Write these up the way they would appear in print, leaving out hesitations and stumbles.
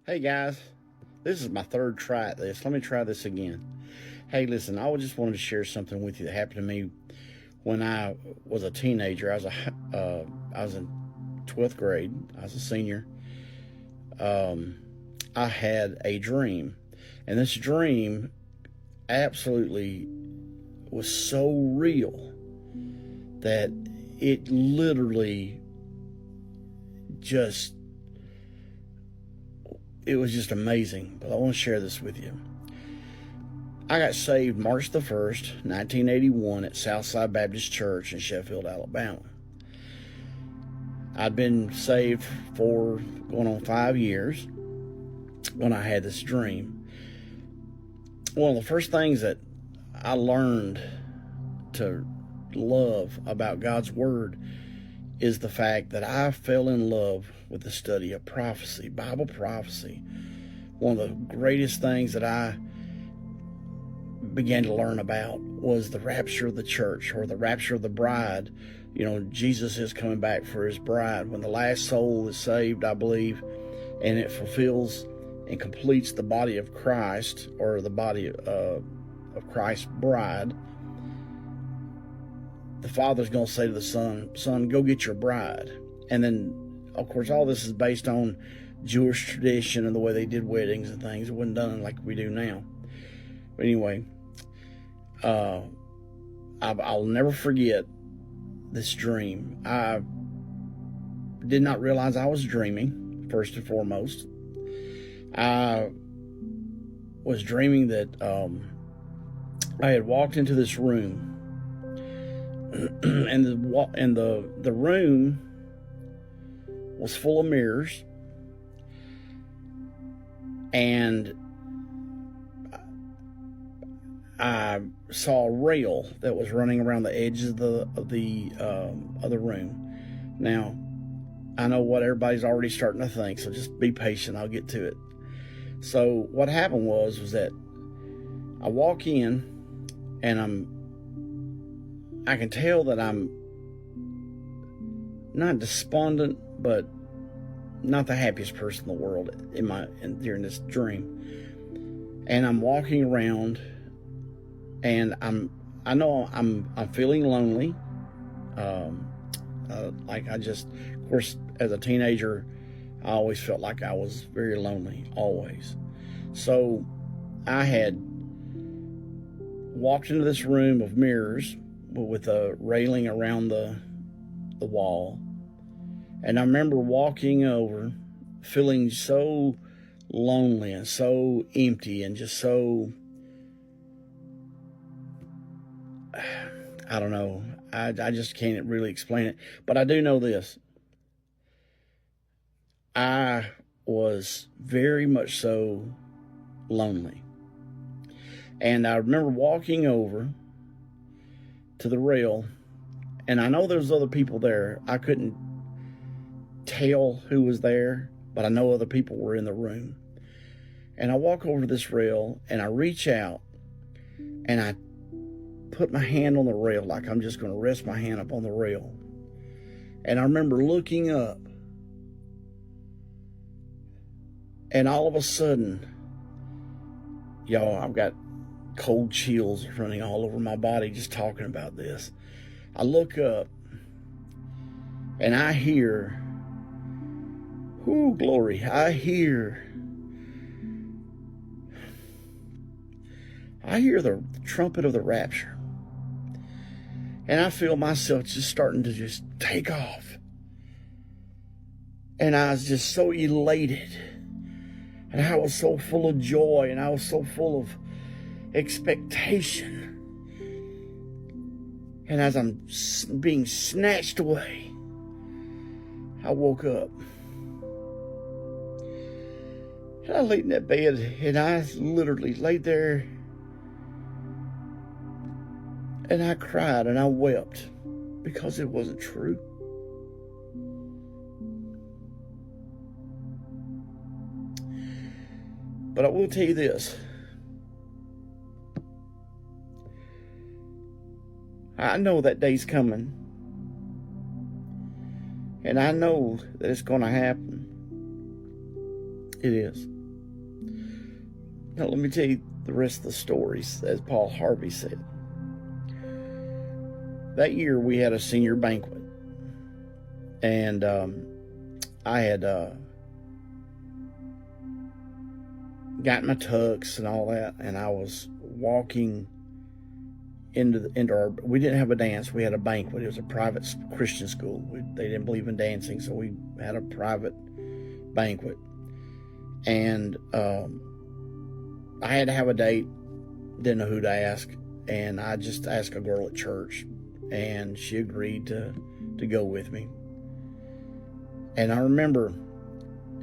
Hey guys, this is my third try at this. Let me try this again. Hey, listen, I just wanted to share something with you that happened to me when I was a teenager. I was in 12th grade. I was a senior. I had a dream, and this dream absolutely was so real that it literally just it was just amazing. But I want to share this with you. I got saved March the 1st, 1981 at Southside Baptist Church in Sheffield, Alabama. I'd been saved for going on 5 years when I had this dream. One of the first things that I learned to love about God's Word is the fact that I fell in love with the study of prophecy, Bible prophecy. One of the greatest things that I began to learn about was the rapture of the church, or the rapture of the bride. You know, Jesus is coming back for his bride. When the last soul is saved, I believe, and it fulfills and completes the body of Christ, or the body of Christ's bride, the Father's going to say to the Son, go get your bride. And then, of course, all this is based on Jewish tradition and the way they did weddings and things. It wasn't done like we do now. But anyway, I'll never forget this dream. I did not realize I was dreaming, first and foremost. I was dreaming that I had walked into this room, and the room was full of mirrors, and I saw a rail that was running around the edges of the room. Now, I know what everybody's already starting to think, so just be patient. I'll get to it. So what happened was that I walk in, and I can tell that I'm not despondent, but not the happiest person in the world during this dream. And I'm walking around, and I know I'm feeling lonely. Of course, as a teenager, I always felt like I was very lonely, always. So I had walked into this room of mirrors with a railing around the wall. And I remember walking over, feeling so lonely and so empty and just so, I don't know. I just can't really explain it. But I do know this. I was very much so lonely. And I remember walking over to the rail, and I know there's other people there. I couldn't tell who was there, but I know other people were in the room. And I walk over to this rail, and I reach out, and I put my hand on the rail like I'm just going to rest my hand up on the rail. And I remember looking up, and all of a sudden, y'all, I've got cold chills running all over my body just talking about this. I look up, and I hear, glory, I hear the trumpet of the rapture. And I feel myself just starting to just take off. And I was just so elated. And I was so full of joy, and I was so full of expectation. And as I'm being snatched away, I woke up. And I laid in that bed, and I literally laid there, and I cried and I wept because it wasn't true. But I will tell you this. I know that day's coming. And I know that it's going to happen. It is. Now, let me tell you the rest of the stories, as Paul Harvey said. That year, we had a senior banquet. And I had got my tux and all that, and I was walking into our. We didn't have a dance. We had a banquet. It was a private Christian school. They didn't believe in dancing, so we had a private banquet. And I had to have a date. Didn't know who to ask, and I just asked a girl at church, and she agreed to go with me. And I remember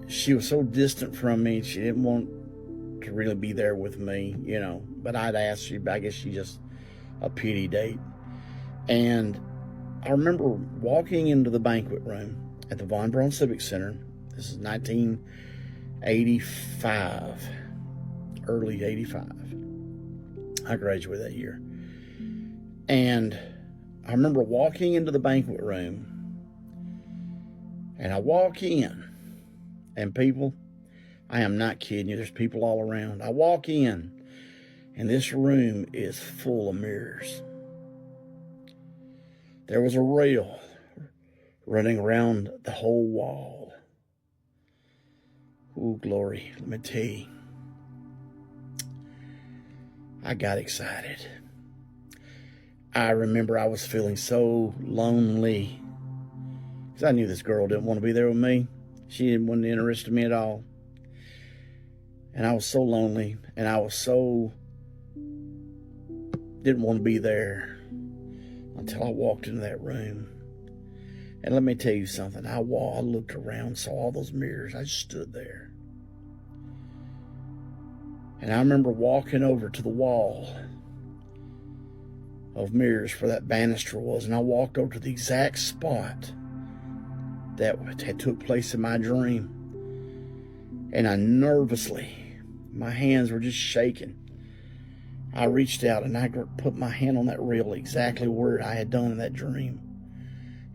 she was so distant from me, she didn't want to really be there with me, you know. But I'd asked her, I guess she just a pity date. And I remember walking into the banquet room at the Von Braun Civic Center. This is 1985, early 85. I graduated that year. And I remember walking into the banquet room, and I walk in, and people, I am not kidding you, there's people all around. I walk in, and this room is full of mirrors. There was a rail running around the whole wall. Oh, glory, let me tell you. I got excited. I remember I was feeling so lonely, because I knew this girl didn't want to be there with me. She wasn't interested in me at all. And I was so lonely, and I was so didn't want to be there until I walked into that room. And let me tell you something. I looked around, saw all those mirrors. I just stood there. And I remember walking over to the wall of mirrors where that banister was, and I walked over to the exact spot that had took place in my dream. And I nervously, my hands were just shaking. I reached out and I put my hand on that rail exactly where I had done in that dream.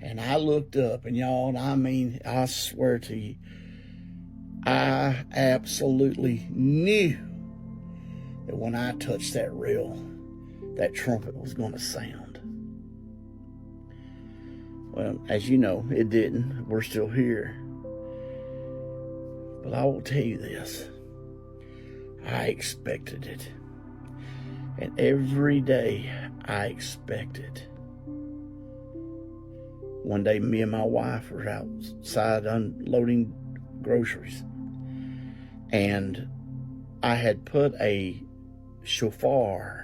And I looked up, and y'all, I mean, I swear to you, I absolutely knew that when I touched that rail, that trumpet was going to sound. Well, as you know, it didn't. We're still here. But I will tell you this. I expected it. And every day I expected. One day, me and my wife were outside unloading groceries. And I had put a shofar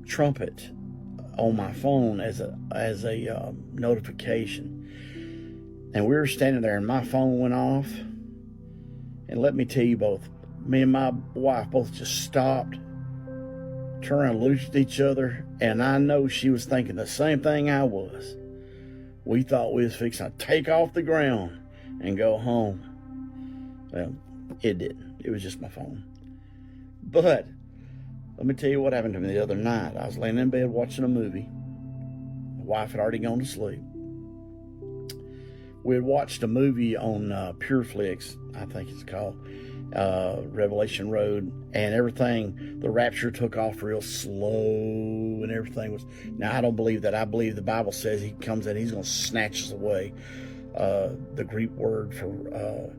trumpet on my phone as a notification. And we were standing there, and my phone went off. And let me tell you both, me and my wife both just stopped, turned around, looked at each other, and I know she was thinking the same thing I was. We thought we was fixing to take off the ground and go home. Well, it didn't. It was just my phone. But let me tell you what happened to me the other night. I was laying in bed watching a movie. My wife had already gone to sleep. We had watched a movie on PureFlix, I think it's called, Revelation Road, and everything, the Rapture took off real slow, and everything was, now I don't believe that. I believe the Bible says he comes in, he's going to snatch us away. The Greek word for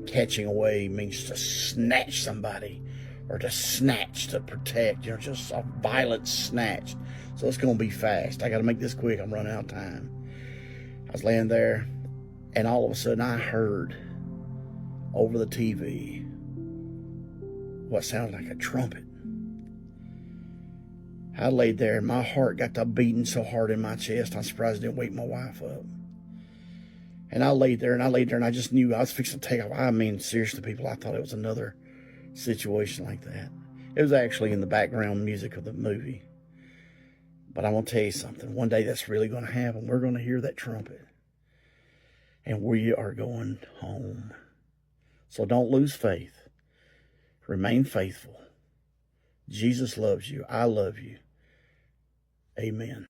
catching away means to snatch somebody, or to snatch, to protect, you know, just a violent snatch. So it's going to be fast. I got to make this quick. I'm running out of time. I was laying there, and all of a sudden I heard over the TV what sounded like a trumpet. I laid there, and my heart got to beating so hard in my chest, I'm surprised it didn't wake my wife up. And I laid there, and I just knew I was fixing to take off. I mean, seriously, people, I thought it was another situation like that. It was actually in the background music of the movie. But I'm going to tell you something. One day that's really going to happen. We're going to hear that trumpet. And we are going home. So don't lose faith. Remain faithful. Jesus loves you. I love you. Amen.